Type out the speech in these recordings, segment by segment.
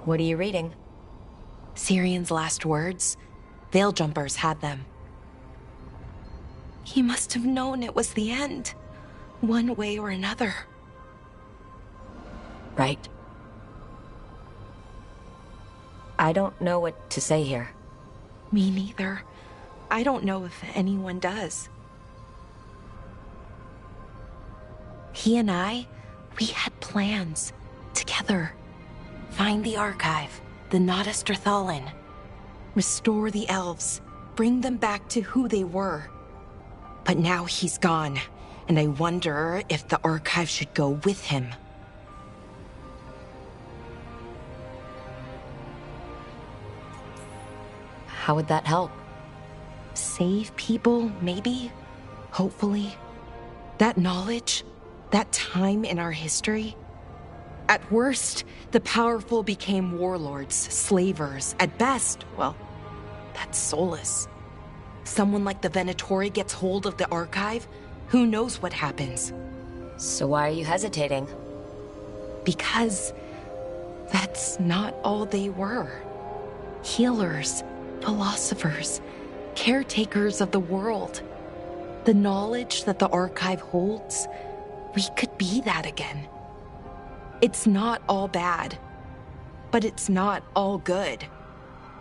What are you reading? Sirian's last words. Veil Jumpers had them. He must have known it was the end, one way or another. Right. I don't know what to say here. Me neither. I don't know if anyone does. He and I, we had plans. Together. Find the archive, the Nodasterthalin. Restore the elves. Bring them back to who they were. But now he's gone, and I wonder if the archive should go with him. How would that help? Save people, maybe? Hopefully. That knowledge, that time in our history. At worst, the powerful became warlords, slavers. At best, well, that's soulless. Someone like the Venatori gets hold of the archive, who knows what happens? So why are you hesitating? Because that's not all they were. Healers, philosophers, caretakers of the world. The knowledge that the archive holds, we could be that again. It's not all bad, but it's not all good.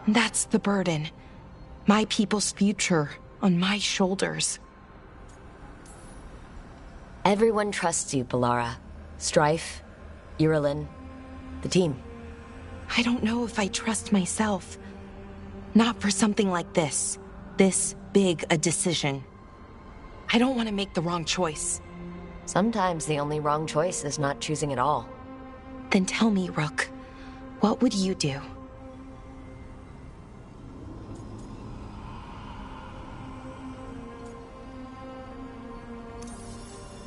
That's the burden. My people's future on my shoulders. Everyone trusts you, Balara. Strife, Irilyn, the team. I don't know if I trust myself. Not for something like this. This big a decision. I don't want to make the wrong choice. Sometimes the only wrong choice is not choosing at all. Then tell me, Rook, what would you do?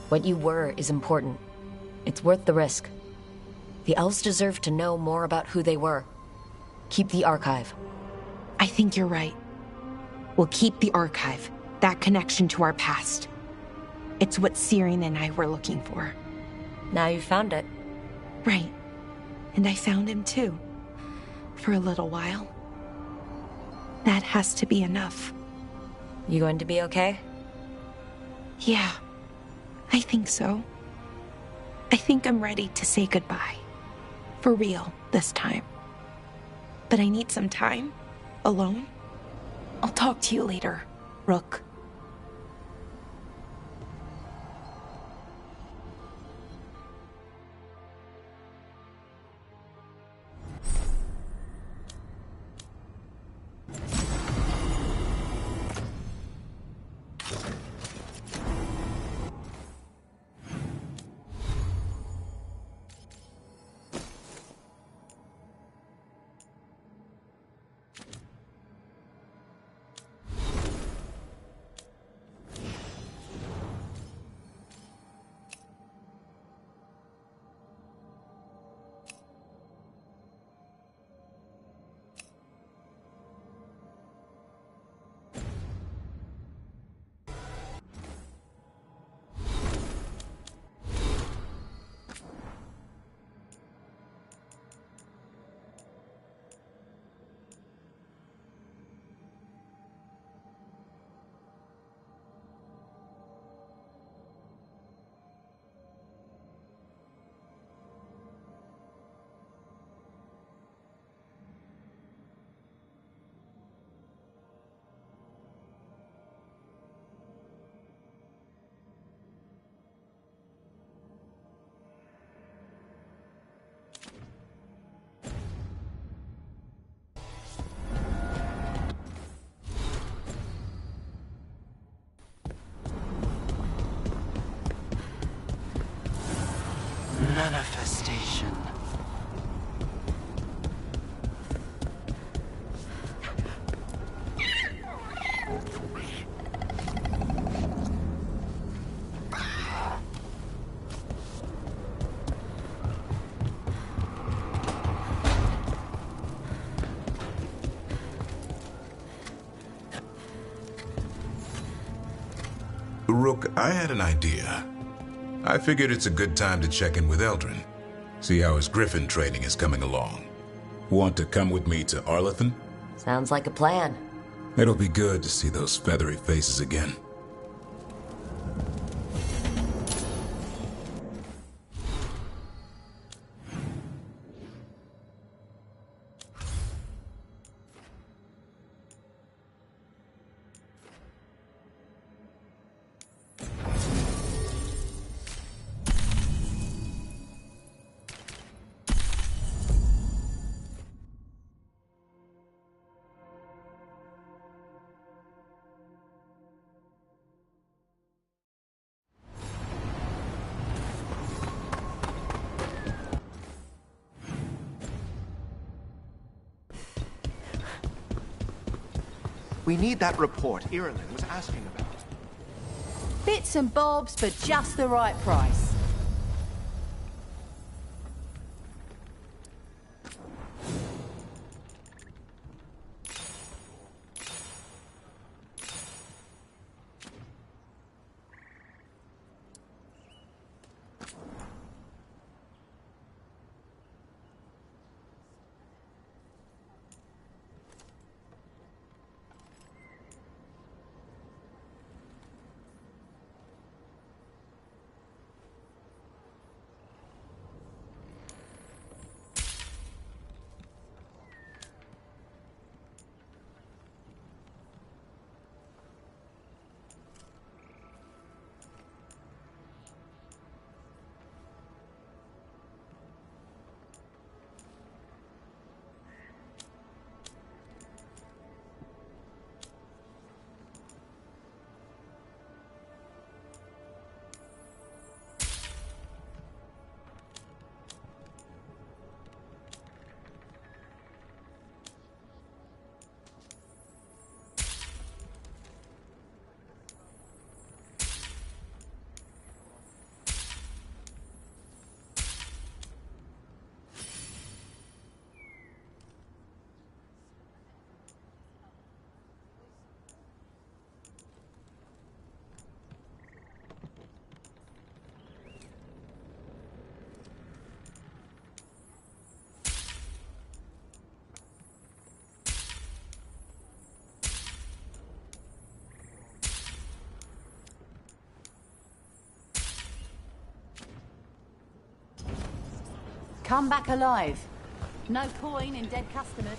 What you were is important. It's worth the risk. The elves deserve to know more about who they were. Keep the archive. I think you're right. We'll keep the archive, that connection to our past. It's what Sirian and I were looking for. Now you've found it. Right. And I found him too. For a little while. That has to be enough. You going to be okay? Yeah. I think so. I think I'm ready to say goodbye. For real, this time. But I need some time. Alone. I'll talk to you later, Rook. Manifestation. Rook, I had an idea. I figured it's a good time to check in with Eldrin. See how his Griffin training is coming along. Want to come with me to Arlathan? Sounds like a plan. It'll be good to see those feathery faces again. We need that report Irilyn was asking about. Bits and bobs for just the right price. Come back alive. No coin in dead customers.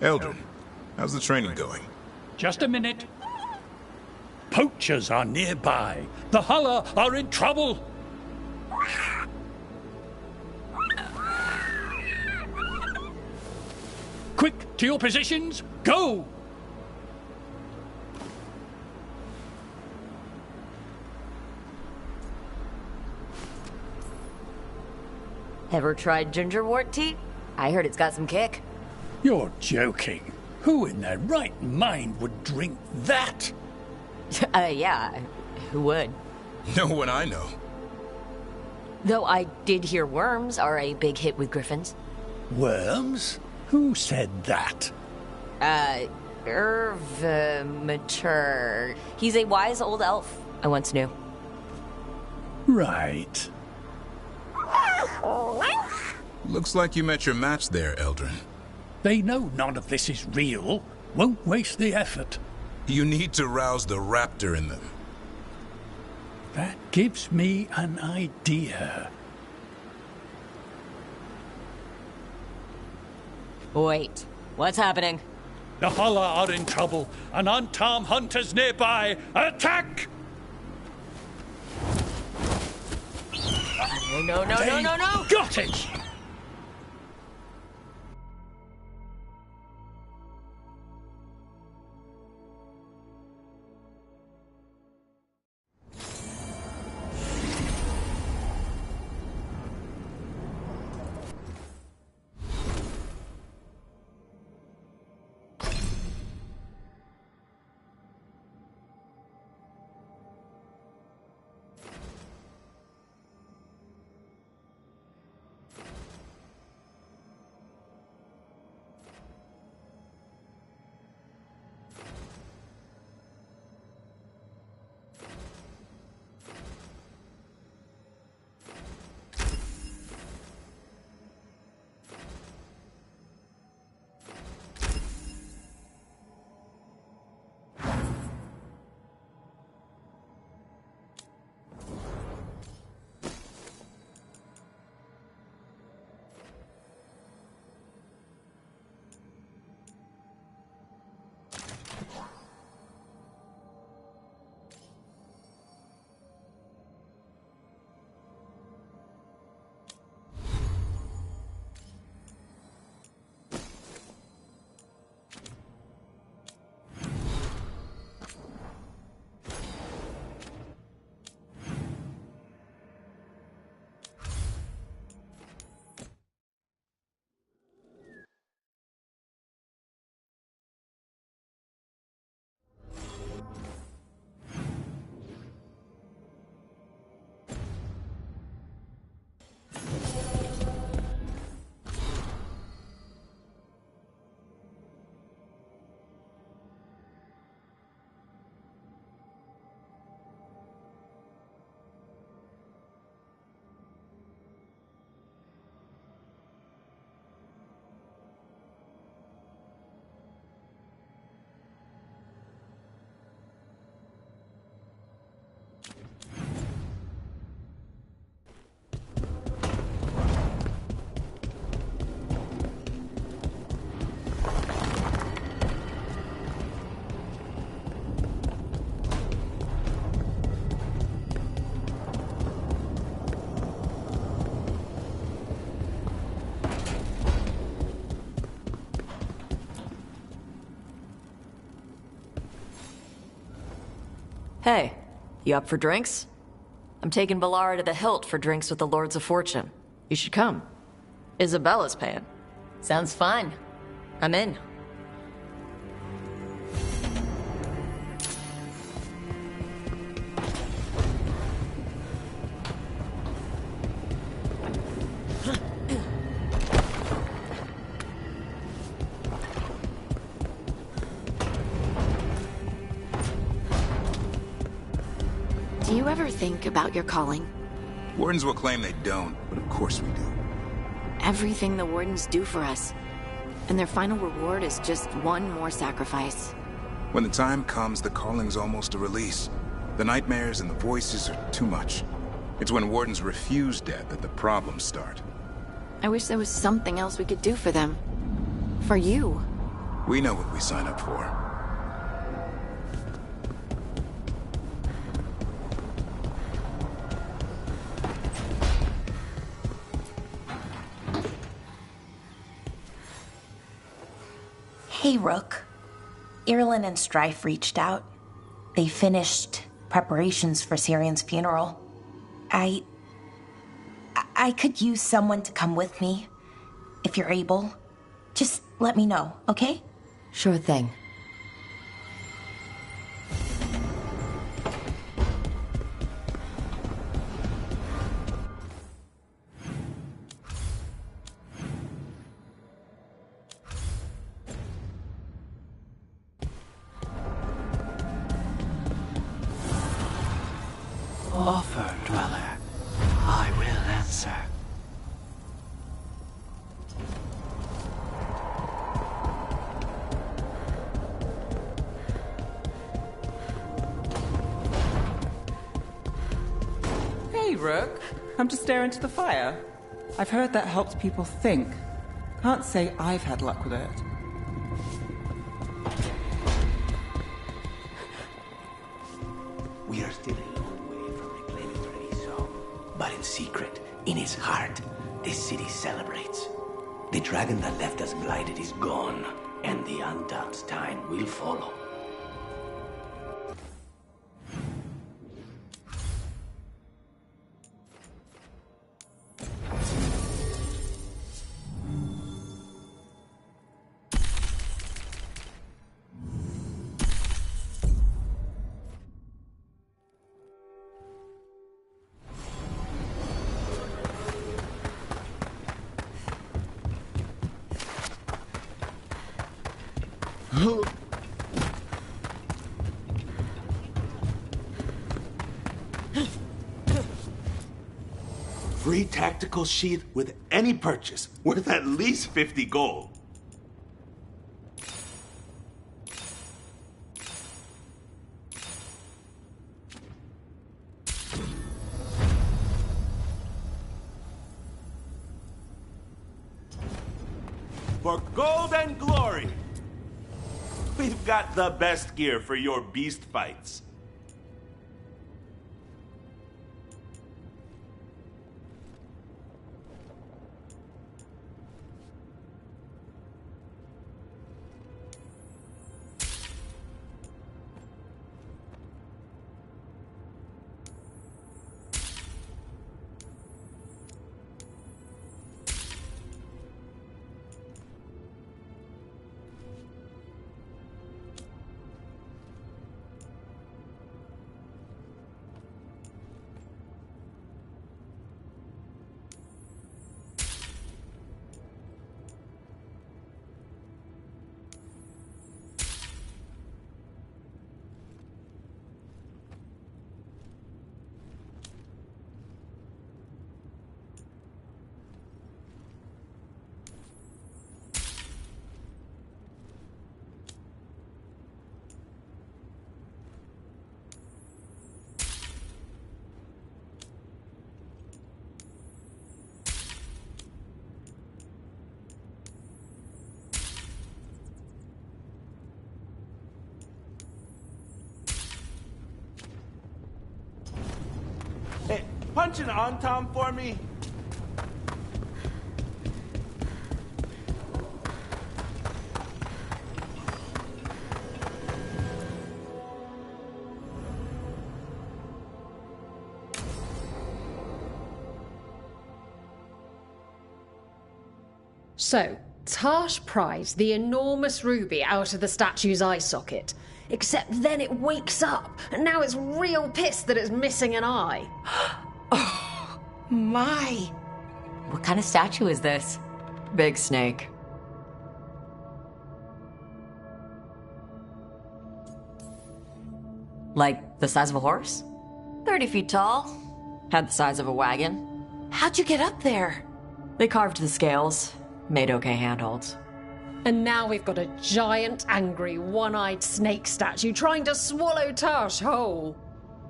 Eldrin, how's the training going? Just a minute. Poachers are nearby. The Hulla are in trouble. Quick, to your positions. Go! Ever tried gingerwort tea? I heard it's got some kick. You're joking. Who in their right mind would drink that? Yeah, who would? No one I know. Though I did hear worms are a big hit with griffins. Worms? Who said that? Mature. He's a wise old elf I once knew. Right. Looks like you met your match there, Eldrin. They know none of this is real. Won't waste the effort. You need to rouse the raptor in them. That gives me an idea. Wait, what's happening? The Hulla are in trouble. An unarmed hunter's nearby. Attack! No. Got it! Hey, you up for drinks? I'm taking Valara to the Hilt for drinks with the Lords of Fortune. You should come. Isabella's paying. Sounds fun. I'm in. Do you ever think about your calling? Wardens will claim they don't, but of course we do. Everything the Wardens do for us. And their final reward is just one more sacrifice. When the time comes, the calling's almost a release. The nightmares and the voices are too much. It's when Wardens refuse death that the problems start. I wish there was something else we could do for them. For you. We know what we sign up for. Hey, Rook. Irulan and Strife reached out. They finished preparations for Syrion's funeral. I could use someone to come with me, if you're able. Just let me know, okay? Sure thing. Offer, Dweller. I will answer. Hey, Rook. Come to stare into the fire. I've heard that helps people think. Can't say I've had luck with it. We are still a long way from reclaiming Treviso. But in secret, in his heart, this city celebrates. The dragon that left us blighted is gone, and the Undaun's time will follow. Free tactical sheath with any purchase, worth at least 50 gold. For gold and glory! We've got the best gear for your beast fights. Hey, punch an on-tom for me. So, Tash pries the enormous ruby out of the statue's eye socket. Except then it wakes up, and now it's real pissed that it's missing an eye. Oh, my. What kind of statue is this? Big snake. Like the size of a horse? 30 feet tall. Had the size of a wagon. How'd you get up there? They carved the scales. Made okay handholds. And now we've got a giant, angry, one-eyed snake statue trying to swallow Tash whole.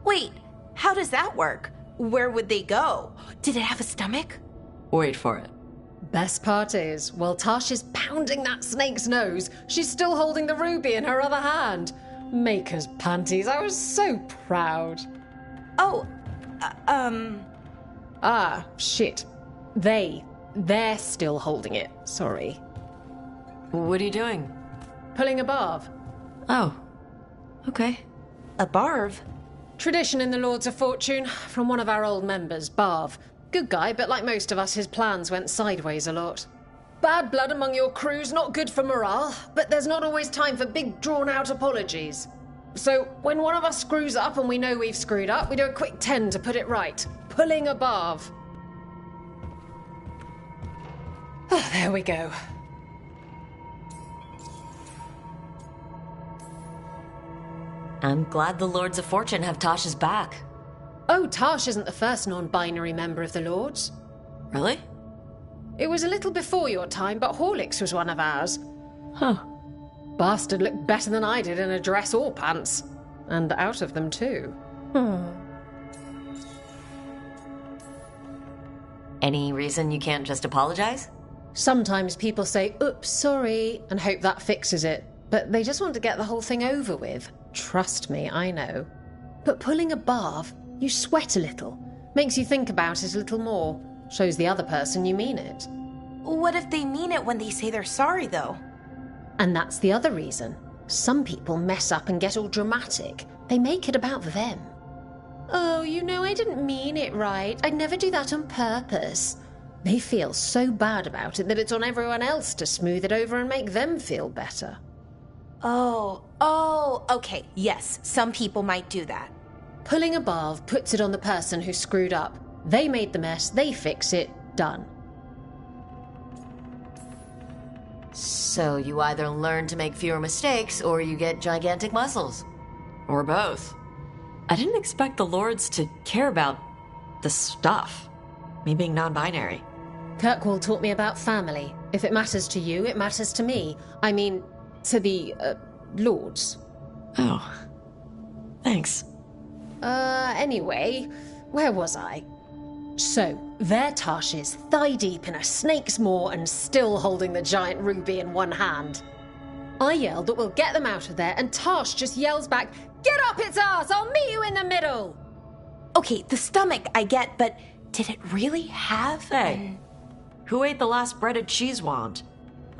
Wait, how does that work? Where would they go? Did it have a stomach? Wait for it. Best part is, while Tash is pounding that snake's nose, she's still holding the ruby in her other hand. Maker's panties, I was so proud. Oh, Ah, shit. They're still holding it, sorry. What are you doing? Pulling a barb. Oh, okay. a barv? Tradition in the Lords of Fortune, from one of our old members, Barv. Good guy, but like most of us, his plans went sideways a lot. Bad blood among your crew's not good for morale, but there's not always time for big, drawn-out apologies. So, when one of us screws up and we know we've screwed up, we do a quick 10 to put it right. Pulling a barv. Oh, there we go. I'm glad the Lords of Fortune have Tasha's back. Oh, Tash isn't the first non-binary member of the Lords. Really? It was a little before your time, but Horlicks was one of ours. Huh. Bastard looked better than I did in a dress or pants. And out of them, too. Any reason you can't just apologize? Sometimes people say, oops, sorry, and hope that fixes it. But they just want to get the whole thing over with. Trust me, I know. But pulling a barv, you sweat a little. Makes you think about it a little more. Shows the other person you mean it. What if they mean it when they say they're sorry, though? And that's the other reason. Some people mess up and get all dramatic. They make it about them. Oh, you know, I didn't mean it right. I'd never do that on purpose. They feel so bad about it that it's on everyone else to smooth it over and make them feel better. Oh, okay, yes, some people might do that. Pulling a barv puts it on the person who screwed up. They made the mess, they fix it, done. So you either learn to make fewer mistakes, or you get gigantic muscles. Or both. I didn't expect the Lords to care about the stuff. Me being non-binary. Kirkwall taught me about family. If it matters to you, it matters to me. I mean, to the, Lords. Oh. Thanks. Anyway, where was I? So, there Tash is, thigh-deep in a snake's maw and still holding the giant ruby in one hand. I yell that we'll get them out of there, and Tash just yells back, "Get up its ass! I'll meet you in the middle!" Okay, the stomach I get, but did it really have Hey, who ate the last breaded cheese wand?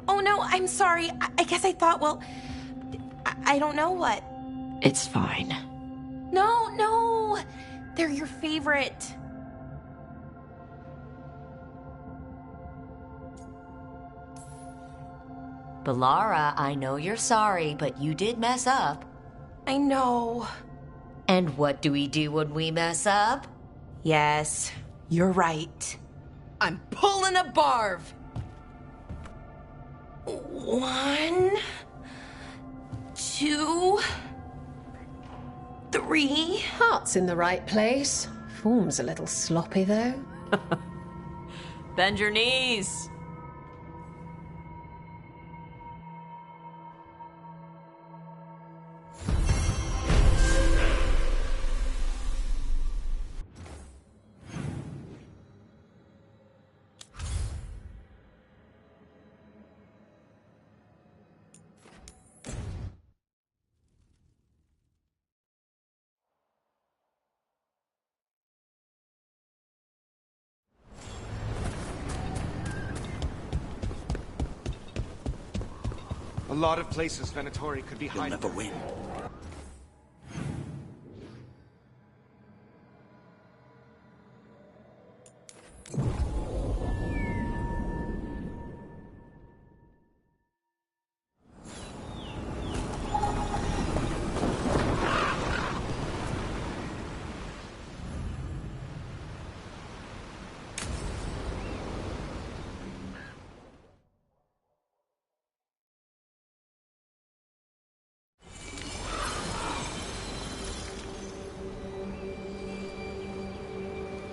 Oh no, I'm sorry. I guess I thought, well, I don't know what. It's fine. No, they're your favorite. Balara, I know you're sorry, but you did mess up. I know. And what do we do when we mess up? Yes, you're right. I'm pulling a barv. 1, 2, 3. Heart's in the right place. Form's a little sloppy, though. Bend your knees. A lot of places Venatori could be hiding. You'll never win.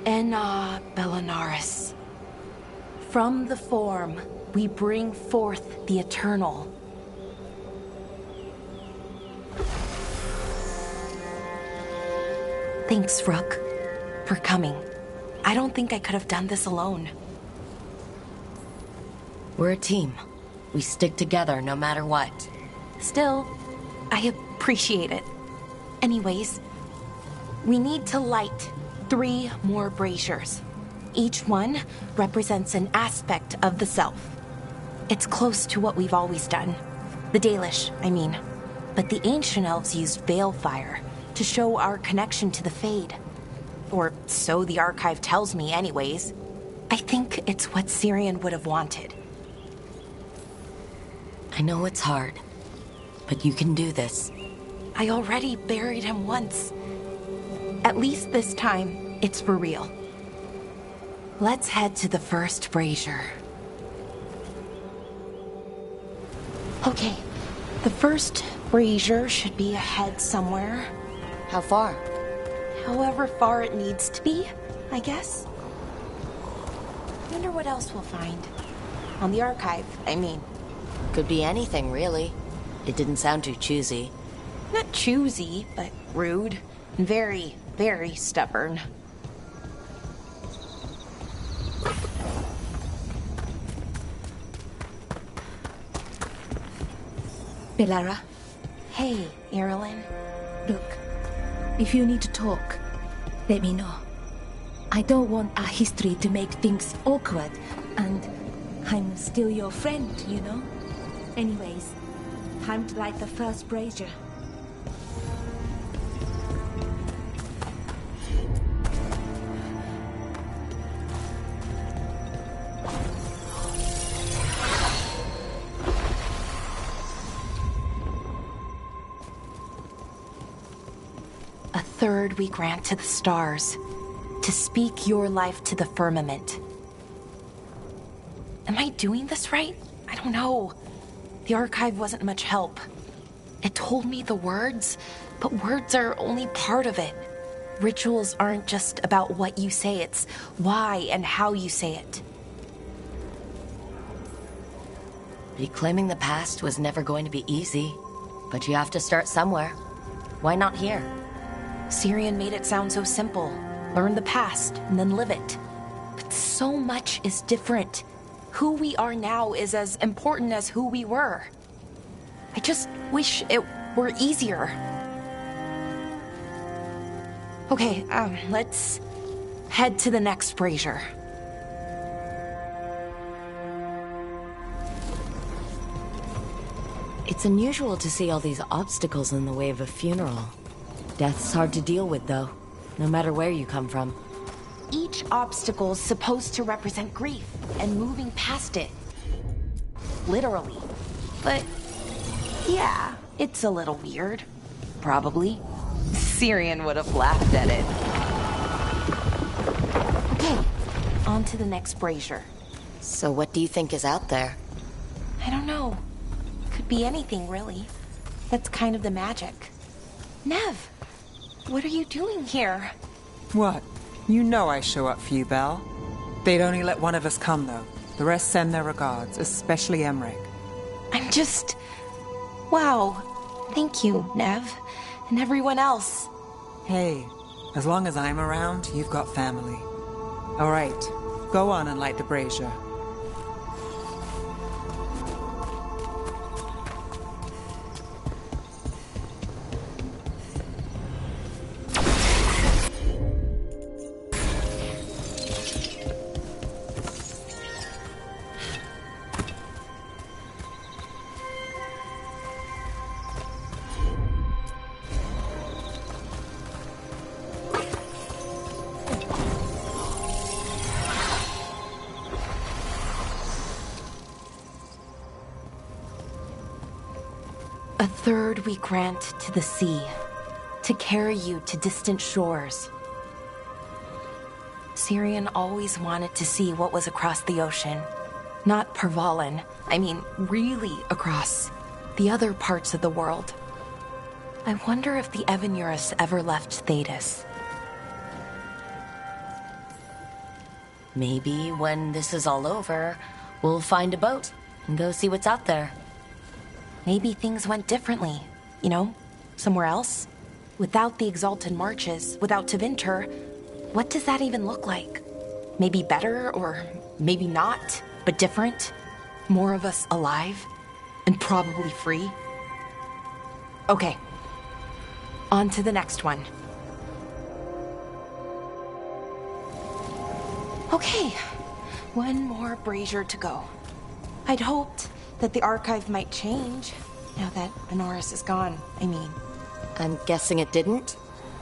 Enna Bellinaris. From the form, we bring forth the eternal. Thanks, Rook, for coming. I don't think I could have done this alone. We're a team. We stick together no matter what. Still, I appreciate it. Anyways, we need to light 3 more braziers. Each one represents an aspect of the self. It's close to what we've always done. The Dalish, I mean. But the ancient elves used balefire to show our connection to the Fade. Or so the archive tells me anyways. I think it's what Syrian would have wanted. I know it's hard, but you can do this. I already buried him once. At least this time, it's for real. Let's head to the first brazier. Okay, the first brazier should be ahead somewhere. How far? However far it needs to be, I guess. Wonder what else we'll find. On the archive, I mean. Could be anything, really. It didn't sound too choosy. Not choosy, but rude. And very, very stubborn. Belara? Hey, Irilyn. Look, if you need to talk, let me know. I don't want our history to make things awkward, and I'm still your friend, you know? Anyways, time to light the first brazier. A third we grant to the stars, to speak your life to the firmament. Am I doing this right? I don't know. The archive wasn't much help. It told me the words, but words are only part of it. Rituals aren't just about what you say, it's why and how you say it. Reclaiming the past was never going to be easy, but you have to start somewhere. Why not here? Syrian made it sound so simple. Learn the past and then live it. But so much is different. Who we are now is as important as who we were. I just wish it were easier. Okay, let's head to the next brazier. It's unusual to see all these obstacles in the way of a funeral. Death's hard to deal with, though, no matter where you come from. Each obstacle's supposed to represent grief and moving past it. Literally. But yeah, it's a little weird. Probably. Syrian would have laughed at it. Okay, on to the next brazier. So what do you think is out there? I don't know. Could be anything, really. That's kind of the magic. Nev, what are you doing here? What? You know I show up for you, Belle. They'd only let one of us come, though. The rest send their regards, especially Emmerich. I'm just... Wow. Thank you, Nev. And everyone else. Hey, as long as I'm around, you've got family. All right, go on and light the brazier. A third we grant to the sea, to carry you to distant shores. Syrian always wanted to see what was across the ocean. Not Pervalin, I mean really across. The other parts of the world. I wonder if the Evanurus ever left Thedas. Maybe when this is all over, we'll find a boat and go see what's out there. Maybe things went differently, you know, somewhere else. Without the Exalted Marches, without Tevinter, what does that even look like? Maybe better, or maybe not, but different? More of us alive, and probably free? Okay, on to the next one. Okay, one more brazier to go. I'd hoped that the archive might change, now that Benares is gone, I mean. I'm guessing it didn't?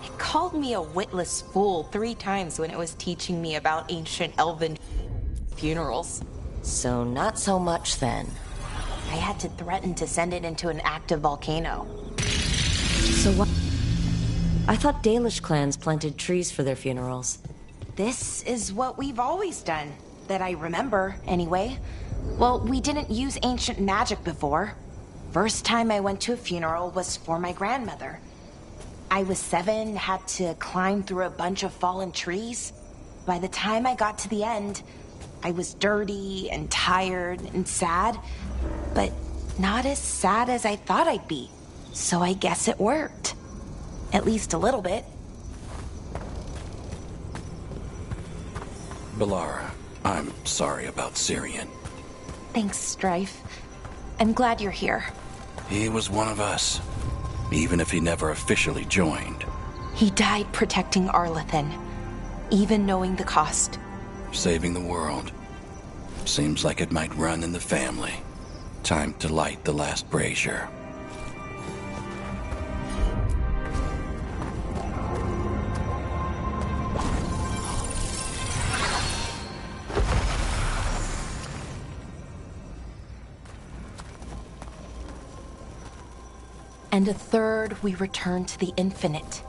It called me a witless fool 3 times when it was teaching me about ancient elven funerals. So not so much then. I had to threaten to send it into an active volcano. So what? I thought Dalish clans planted trees for their funerals. This is what we've always done, that I remember, anyway. Well, we didn't use ancient magic before. First time I went to a funeral was for my grandmother. I was 7, had to climb through a bunch of fallen trees. By the time I got to the end, I was dirty and tired and sad, but not as sad as I thought I'd be. So I guess it worked. At least a little bit. Balara, I'm sorry about Syrian. Thanks, Strife. I'm glad you're here. He was one of us, even if he never officially joined. He died protecting Arlathan, even knowing the cost. Saving the world. Seems like it might run in the family. Time to light the last brazier. And a third we return to the infinite,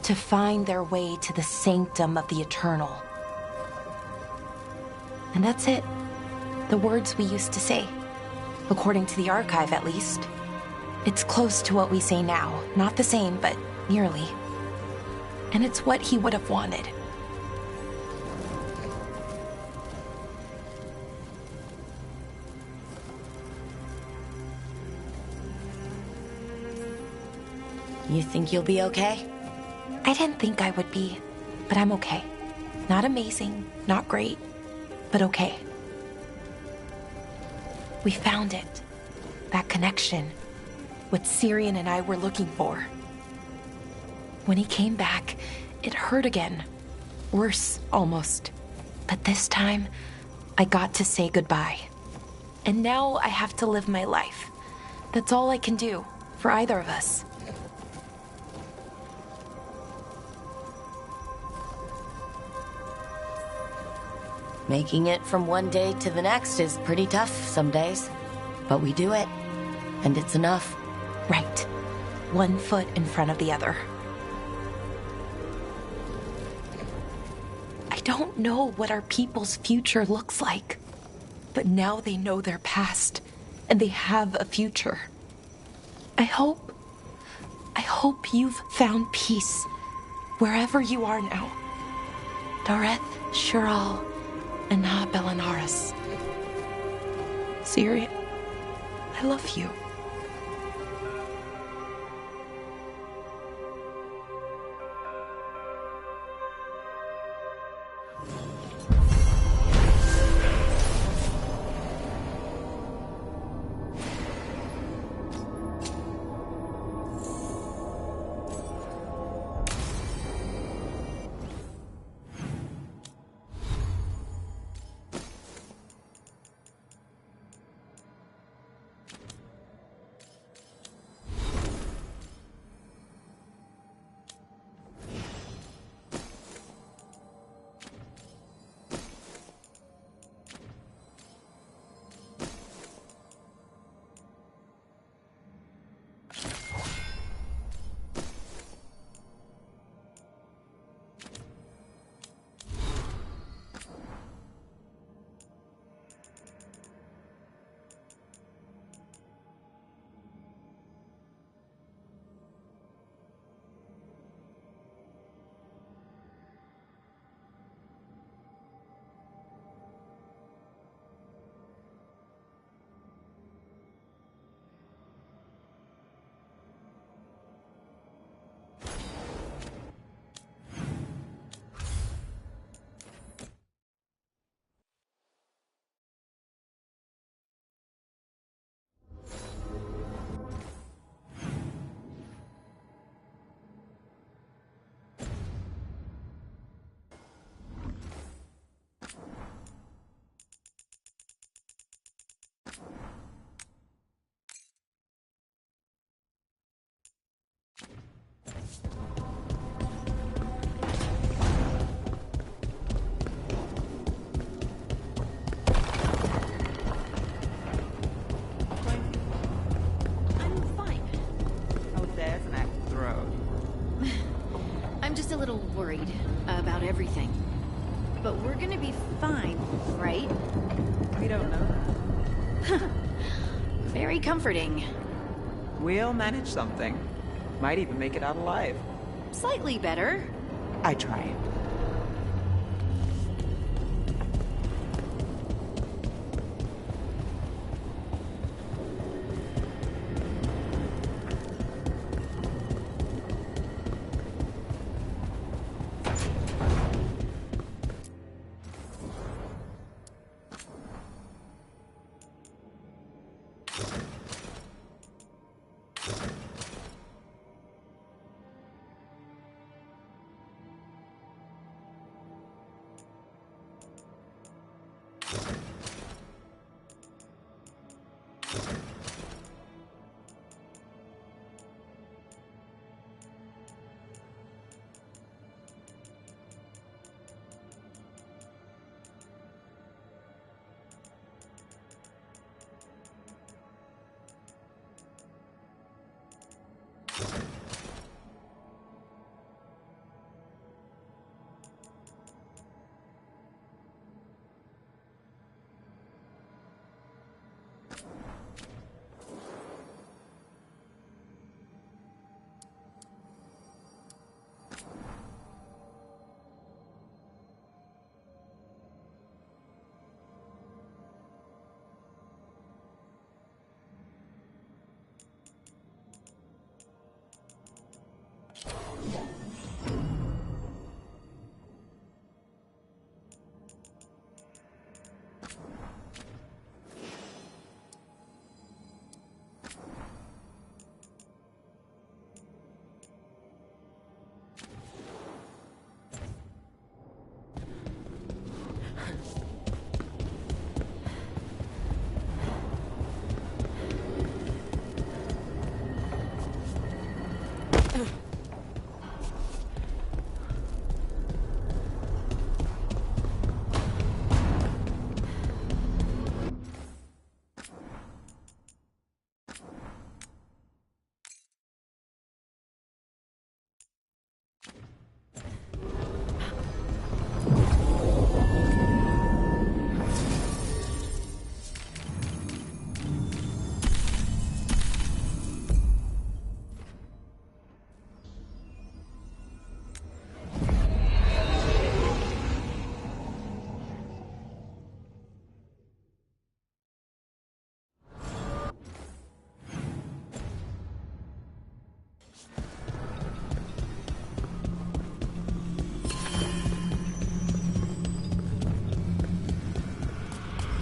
to find their way to the sanctum of the eternal. And that's it. The words we used to say. According to the archive, at least. It's close to what we say now. Not the same, but nearly. And it's what he would have wanted. You think you'll be okay? I didn't think I would be, but I'm okay. Not amazing, not great, but okay. We found it. That connection. What Syrian and I were looking for. When he came back, it hurt again. Worse, almost. But this time, I got to say goodbye. And now I have to live my life. That's all I can do, for either of us. Making it from one day to the next is pretty tough some days. But we do it, and it's enough. Right. One foot in front of the other. I don't know what our people's future looks like, but now they know their past, and they have a future. I hope you've found peace, wherever you are now. Dareth, Shural, and Belanaris. Syrian, I love you. worried about everything. But we're gonna be fine, right? We don't know that. Very comforting. We'll manage something. Might even make it out alive. Slightly better. I try.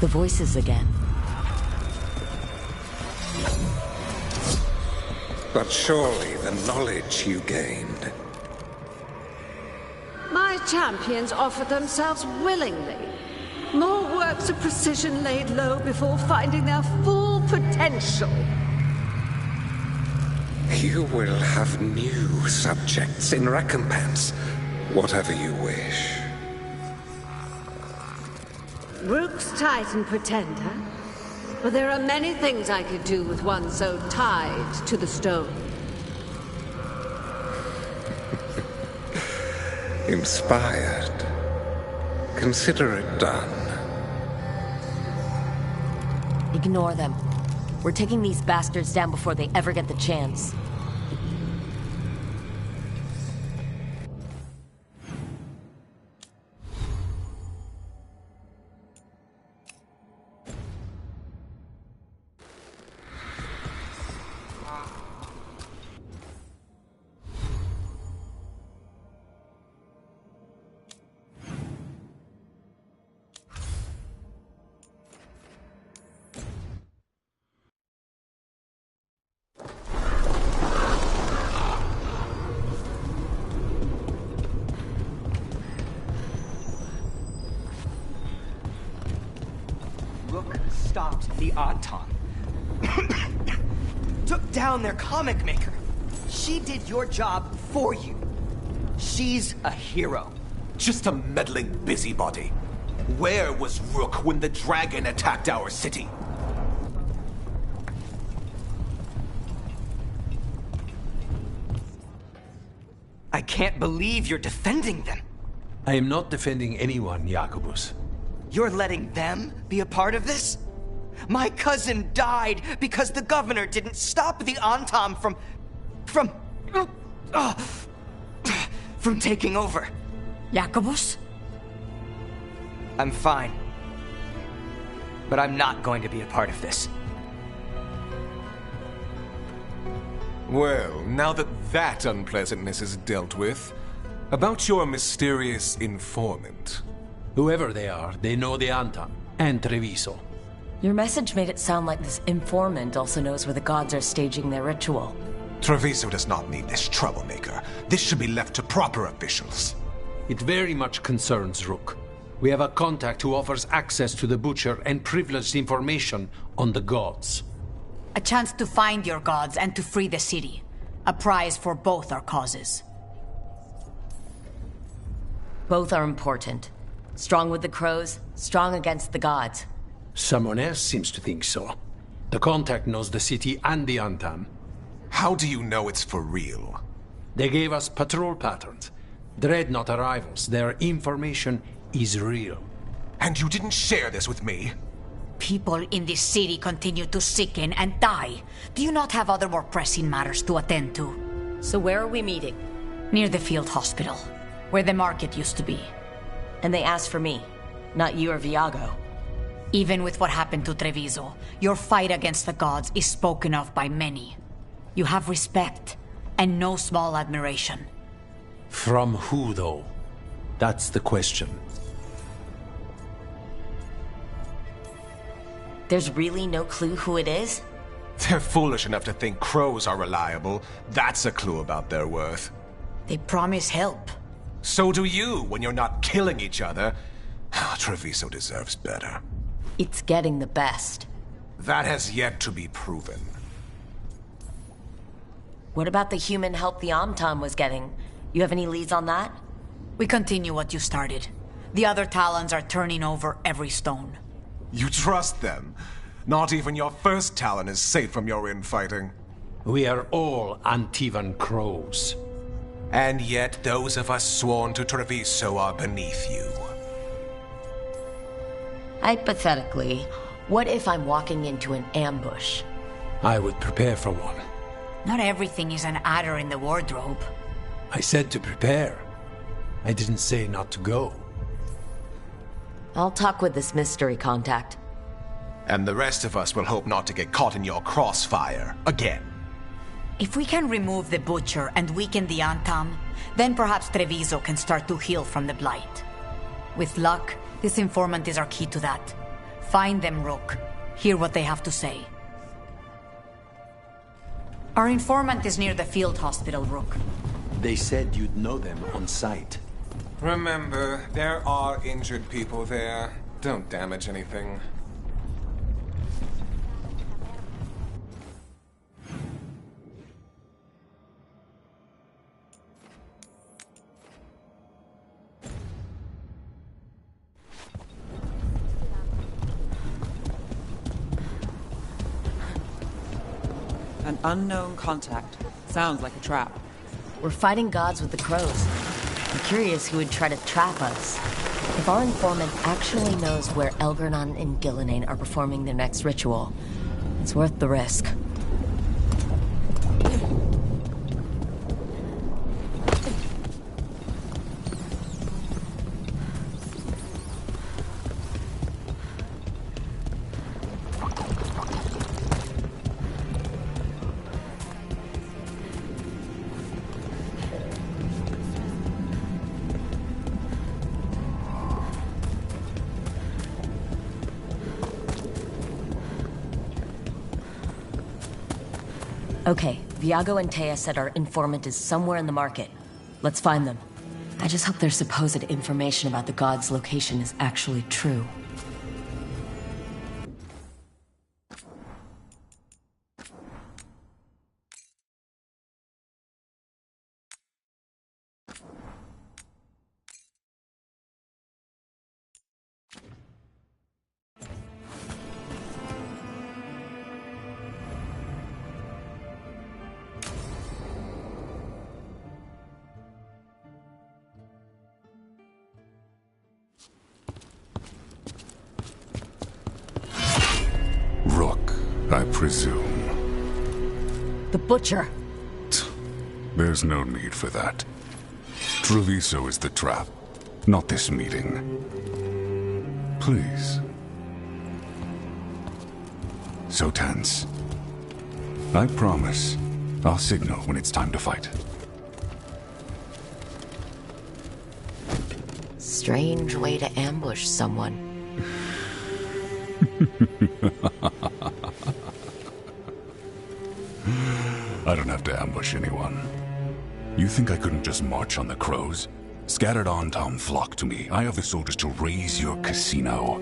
The voices again. But surely the knowledge you gained. My champions offered themselves willingly. More works of precision laid low before finding their full potential. You will have new subjects in recompense, whatever you wish. Rook's Titan Pretender? But there are many things I could do with one so tied to the stone. Inspired. Consider it done. Ignore them. We're taking these bastards down before they ever get the chance. Stopped the Auton. Took down their comic maker. She did your job for you. She's a hero. Just a meddling busybody. Where was Rook when the dragon attacked our city? I can't believe you're defending them. I am not defending anyone, Jacobus. You're letting them be a part of this? My cousin died because the governor didn't stop the Antam from taking over. Jacobus? I'm fine. But I'm not going to be a part of this. Well, now that that unpleasantness is dealt with, about your mysterious informant. Whoever they are, they know the Antam and Treviso. Your message made it sound like this informant also knows where the gods are staging their ritual. Treviso does not need this troublemaker. This should be left to proper officials. It very much concerns Rook. We have a contact who offers access to the Butcher and privileged information on the gods. A chance to find your gods and to free the city. A prize for both our causes. Both are important. Strong with the crows, strong against the gods. Someone else seems to think so. The contact knows the city and the Antam. How do you know it's for real? They gave us patrol patterns. Dreadnought arrivals. Their information is real. And you didn't share this with me? People in this city continue to sicken and die. Do you not have other more pressing matters to attend to? So where are we meeting? Near the field hospital, where the market used to be. And they asked for me, not you or Viago. Even with what happened to Treviso, your fight against the gods is spoken of by many. You have respect, and no small admiration. From who, though? That's the question. There's really no clue who it is? They're foolish enough to think crows are reliable. That's a clue about their worth. They promise help. So do you, when you're not killing each other. Treviso deserves better. It's getting the best. That has yet to be proven. What about the human help the Amtam was getting? You have any leads on that? We continue what you started. The other Talons are turning over every stone. You trust them? Not even your first Talon is safe from your infighting. We are all Antivan crows. And yet those of us sworn to Treviso are beneath you. Hypothetically, what if I'm walking into an ambush? I would prepare for one. Not everything is an adder in the wardrobe. I said to prepare. I didn't say not to go. I'll talk with this mystery contact. And the rest of us will hope not to get caught in your crossfire again. If we can remove the Butcher and weaken the Antam, then perhaps Treviso can start to heal from the Blight. With luck, this informant is our key to that. Find them, Rook. Hear what they have to say. Our informant is near the field hospital, Rook. They said you'd know them on sight. Remember, there are injured people there. Don't damage anything. An unknown contact. Sounds like a trap. We're fighting gods with the crows. I'm curious who would try to trap us. If our informant actually knows where Elgernon and Gillenane are performing their next ritual, it's worth the risk. Okay, Viago and Taya said our informant is somewhere in the market. Let's find them. I just hope their supposed information about the god's location is actually true. I presume. The Butcher. There's no need for that. Treviso is the trap, not this meeting. Please. So tense. I promise, I'll signal when it's time to fight. Strange way to ambush someone. I don't have to ambush anyone. You think I couldn't just march on the crows? Scattered on Tom flock to me. I have the soldiers to raise your casino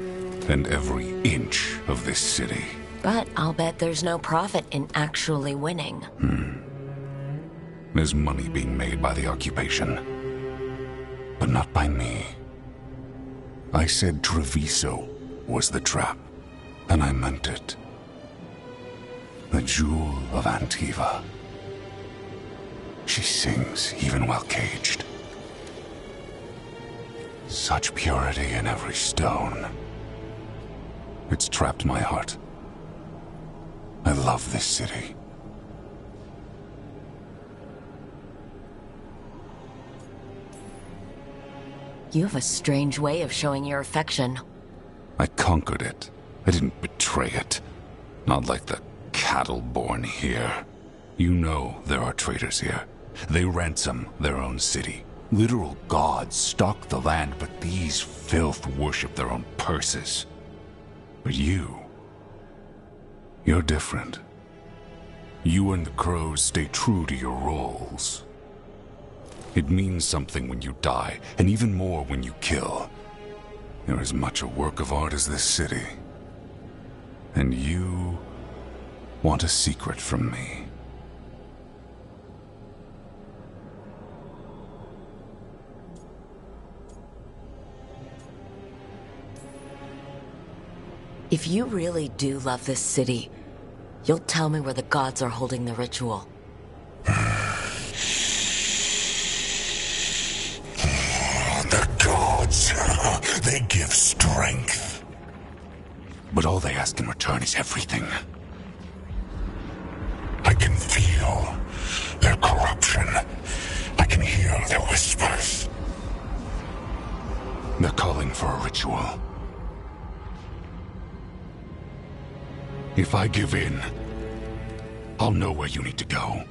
and every inch of this city. But I'll bet there's no profit in actually winning. There's money being made by the occupation. But not by me. I said Treviso was the trap, and I meant it. The jewel of Antiva. She sings even while caged. Such purity in every stone. It's trapped my heart. I love this city. You have a strange way of showing your affection. I conquered it. I didn't betray it. Not like the cattle born here. You know there are traitors here. They ransom their own city. Literal gods stalk the land, but these filth worship their own purses. But you're different. You and the crows stay true to your roles. It means something when you die, and even more when you kill. You're as much a work of art as this city. And you want a secret from me. If you really do love this city, you'll tell me where the gods are holding the ritual. The gods, they give strength. But all they ask in return is everything. I can feel their corruption. I can hear their whispers. They're calling for a ritual. If I give in, I'll know where you need to go.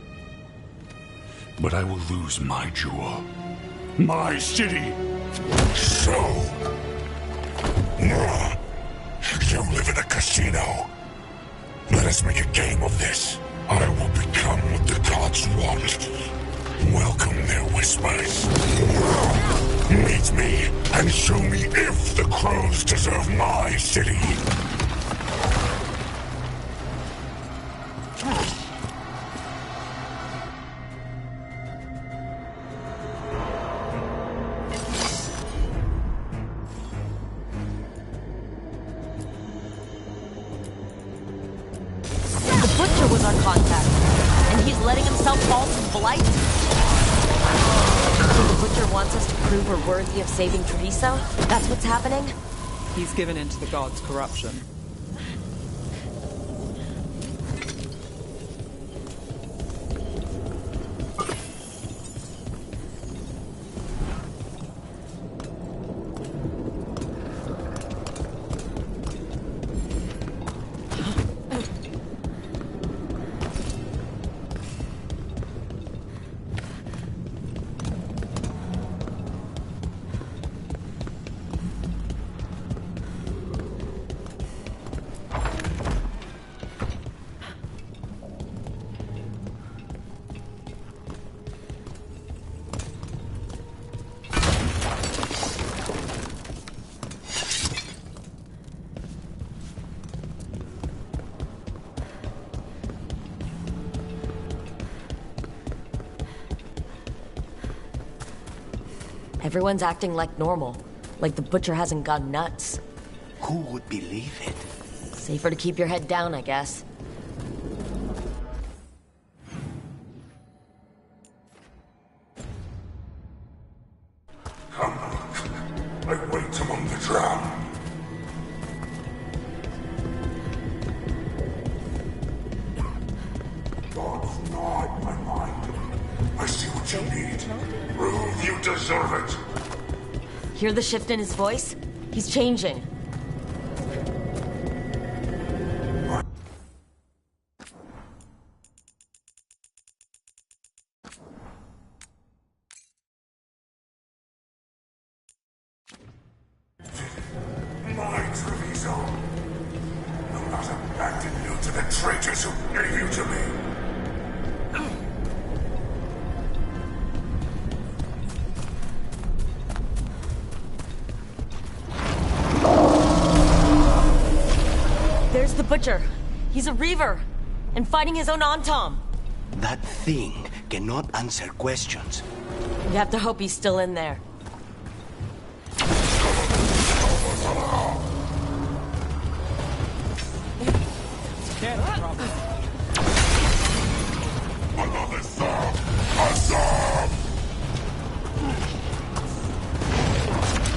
But I will lose my jewel. My city! So... you live in a casino. Let us make a game of this. I will become what the gods want. Welcome their whispers. Meet me and show me if the crows deserve my city. Was our contact, and he's letting himself fall to blight? So the Butcher wants us to prove we're worthy of saving Treviso? That's what's happening? He's given in to the gods' corruption. Everyone's acting like normal, like the Butcher hasn't gone nuts. Who would believe it? Safer to keep your head down, I guess. Come, I wait among the drowned. Not my mind. I see what you need. Prove you deserve it. Hear the shift in his voice? He's changing. My Treviso. I'll not abandon you to the traitors who gave you to me. There's the Butcher. He's a Reaver. And fighting his own Antom. That thing cannot answer questions. You have to hope he's still in there.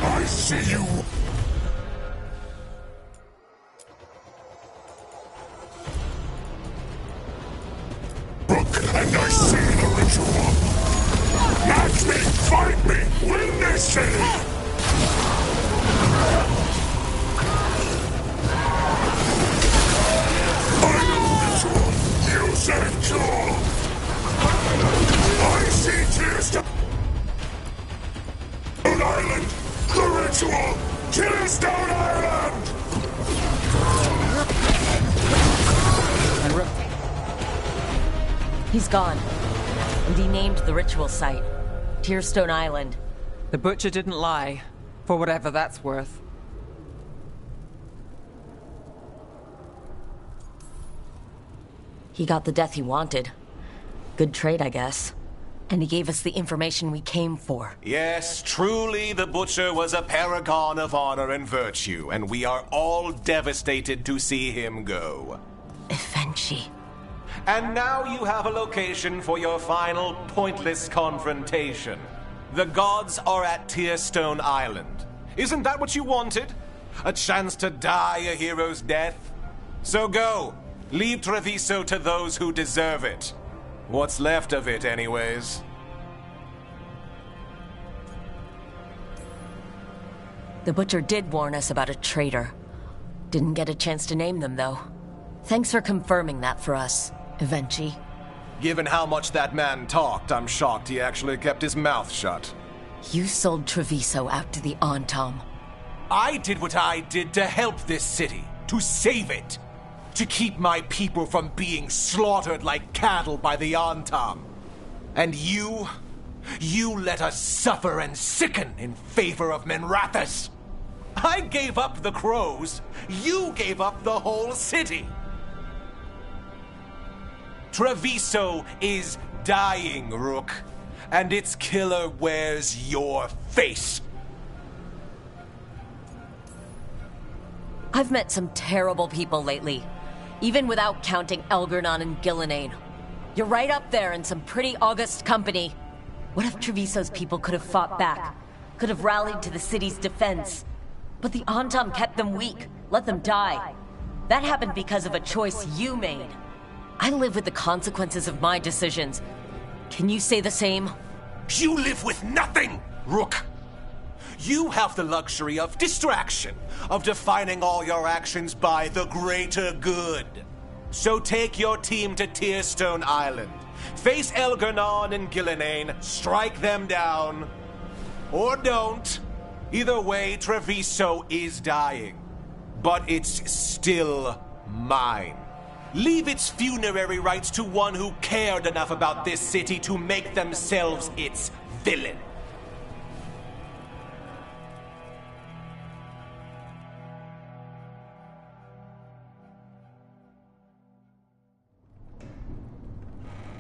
I see you. Brooke, and I see the ritual. Match me, fight me, win this city. Final ritual. You said cure. I see Tearstone Island. The ritual. Tearstone Island. He's gone. And he named the ritual site. Tearstone Island. The Butcher didn't lie, for whatever that's worth. He got the death he wanted. Good trade, I guess. And he gave us the information we came for. Yes, truly the Butcher was a paragon of honor and virtue, and we are all devastated to see him go. Eventually. And now you have a location for your final pointless confrontation. The gods are at Tearstone Island. Isn't that what you wanted? A chance to die a hero's death? So go. Leave Treviso to those who deserve it. What's left of it, anyways. The Butcher did warn us about a traitor. Didn't get a chance to name them, though. Thanks for confirming that for us, Eventually. Given how much that man talked, I'm shocked he actually kept his mouth shut. You sold Treviso out to the Antom. I did what I did to help this city, to save it, to keep my people from being slaughtered like cattle by the Antom. And you let us suffer and sicken in favor of Minrathous. I gave up the crows, you gave up the whole city. Treviso is dying, Rook, and its killer wears your face. I've met some terrible people lately, even without counting Elgernon and Gillinane. You're right up there in some pretty august company. What if Treviso's people could have fought back, could have rallied to the city's defense? But the Antom kept them weak, let them die. That happened because of a choice you made. I live with the consequences of my decisions. Can you say the same? You live with nothing, Rook! You have the luxury of distraction, of defining all your actions by the greater good. So take your team to Tearstone Island. Face Elgernon and Gillinane, strike them down. Or don't. Either way, Treviso is dying. But it's still mine. Leave its funerary rites to one who cared enough about this city to make themselves its villain.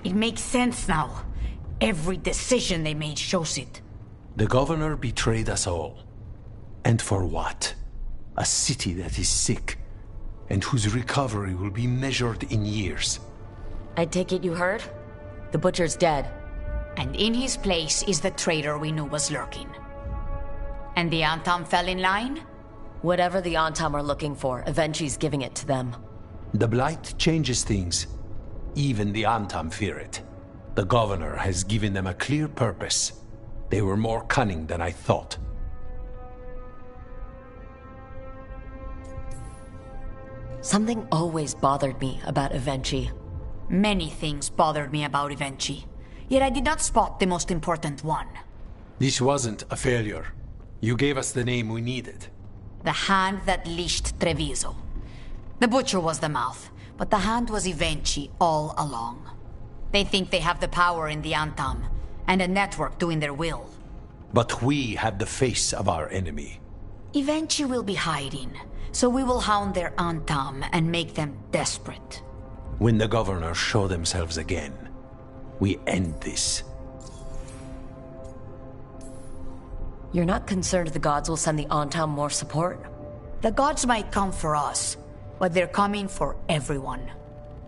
It makes sense now. Every decision they made shows it. The governor betrayed us all. And for what? A city that is sick, and whose recovery will be measured in years. I take it you heard? The Butcher's dead. And in his place is the traitor we knew was lurking. And the Antom fell in line? Whatever the Antom are looking for, Eventually's giving it to them. The Blight changes things. even the Antam fear it. The governor has given them a clear purpose. They were more cunning than I thought. Something always bothered me about Evenchi. Many things bothered me about Evenchi, yet I did not spot the most important one. This wasn't a failure. You gave us the name we needed. The hand that leashed Treviso. The butcher was the mouth, but the hand was Evenchi all along. They think they have the power in the Antam, and a network doing their will. But we have the face of our enemy. Evenchi will be hiding, so we will hound their Antam and make them desperate. When the governors show themselves again, we end this. You're not concerned the gods will send the Antam more support? The gods might come for us, but they're coming for everyone.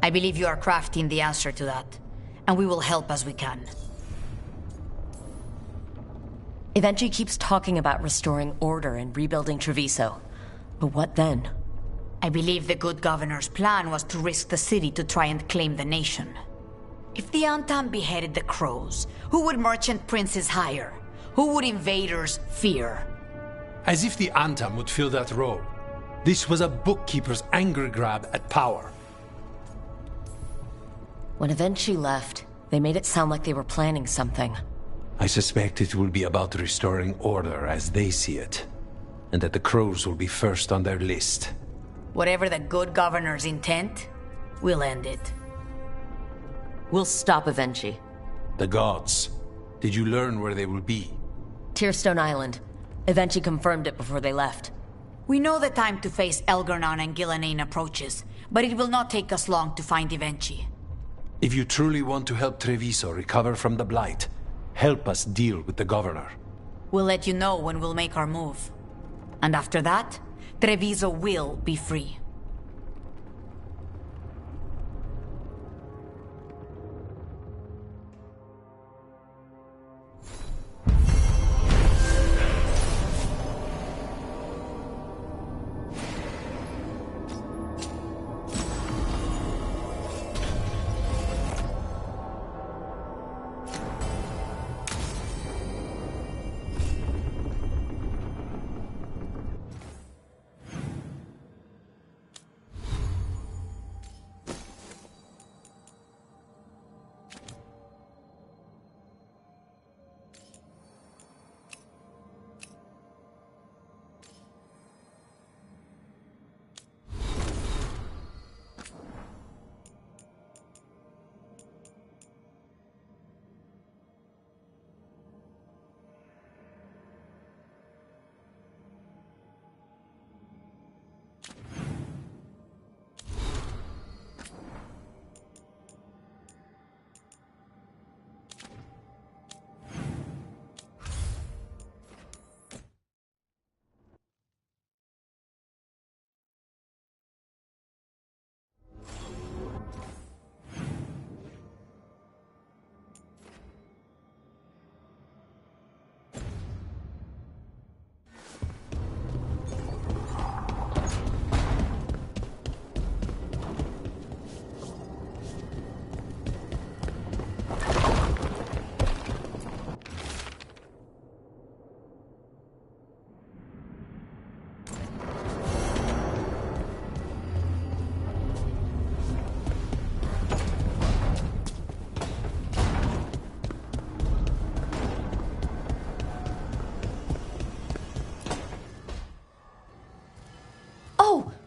I believe you are crafting the answer to that, and we will help as we can. Evenchi keeps talking about restoring order and rebuilding Treviso. But what then? I believe the good governor's plan was to risk the city to try and claim the nation. If the Antam beheaded the crows, who would merchant princes hire? Who would invaders fear? As if the Antam would fill that role. This was a bookkeeper's angry grab at power. When Evenchi left, they made it sound like they were planning something. I suspect it will be about restoring order as they see it, and that the crows will be first on their list. Whatever the good governor's intent, we'll end it. We'll stop Evenchi. The gods. Did you learn where they will be? Tearstone Island. Evenchi confirmed it before they left. We know the time to face Elgarnon and Gillanane approaches, but it will not take us long to find Evenchi. If you truly want to help Treviso recover from the Blight, help us deal with the governor. We'll let you know when we'll make our move. And after that, Treviso will be free.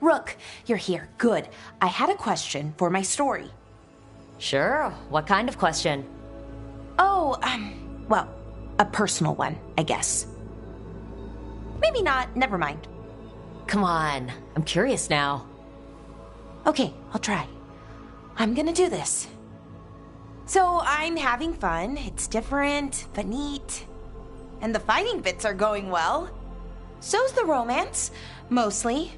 Rook, you're here. Good. I had a question for my story. Sure. What kind of question? Oh, well, a personal one, I guess. Maybe not. Never mind. Come on. I'm curious now. Okay, I'll try. I'm gonna do this. So I'm having fun. It's different, but neat. And the fighting bits are going well. So's the romance, mostly.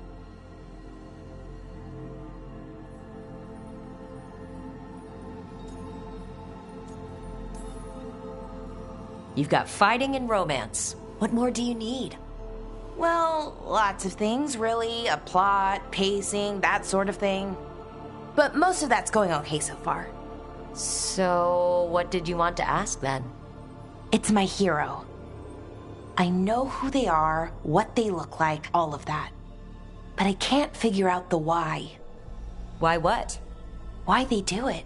You've got fighting and romance. What more do you need? Well, lots of things, really. A plot, pacing, that sort of thing. but most of that's going okay so far. So, what did you want to ask then? It's my hero. I know who they are, what they look like, all of that. But I can't figure out the why. Why what? Why they do it.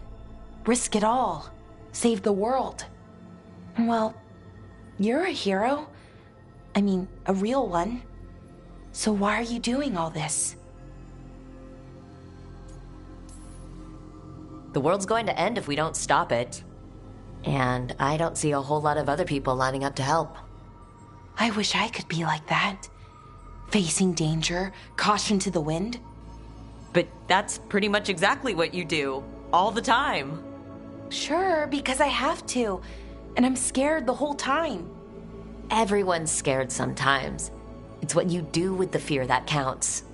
Risk it all. Save the world. Well, you're a hero. I mean, a real one. So why are you doing all this? The world's going to end if we don't stop it. And I don't see a whole lot of other people lining up to help. I wish I could be like that. Facing danger, caution to the wind. But that's pretty much exactly what you do, all the time. Sure, because I have to. And I'm scared the whole time. Everyone's scared sometimes. It's what you do with the fear that counts.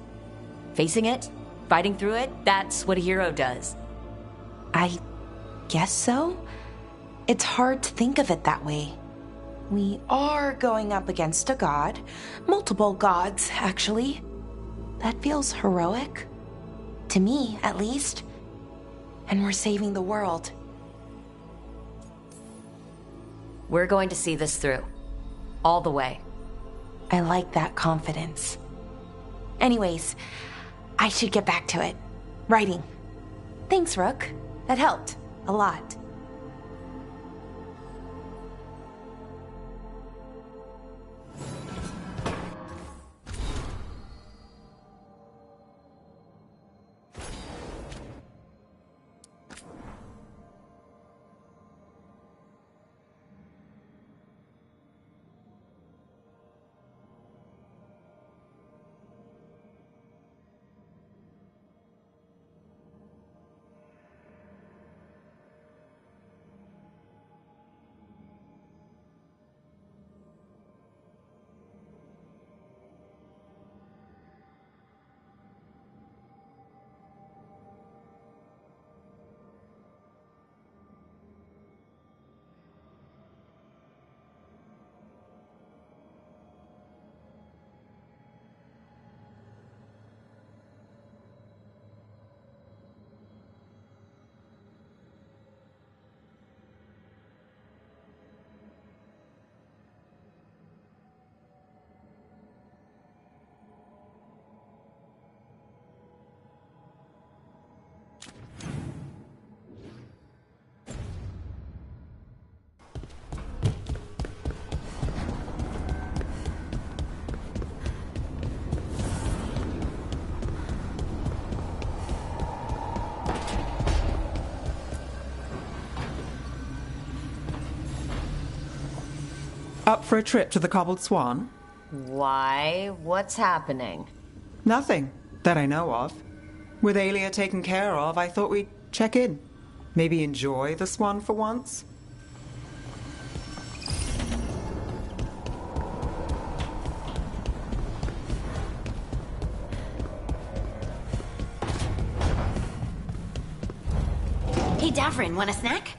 Facing it, fighting through it, that's what a hero does. I guess so. It's hard to think of it that way. We are going up against a god. Multiple gods, actually. That feels heroic. To me, at least. And we're saving the world. We're going to see this through. All the way. I like that confidence. Anyways, I should get back to it. Writing. Thanks, Rook. That helped. A lot. Up for a trip to the Cobbled Swan? Why? What's happening? Nothing, that I know of. With Aelia taken care of, I thought we'd check in. Maybe enjoy the Swan for once? Hey, Davrin, want a snack?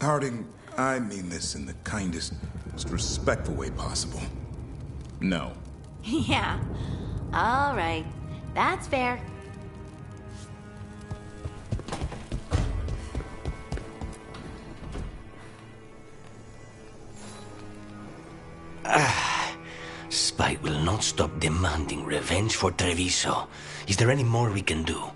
Harding, I mean this in the kindest, most respectful way possible. No. Yeah. All right. That's fair. Spite will not stop demanding revenge for Treviso. Is there any more we can do?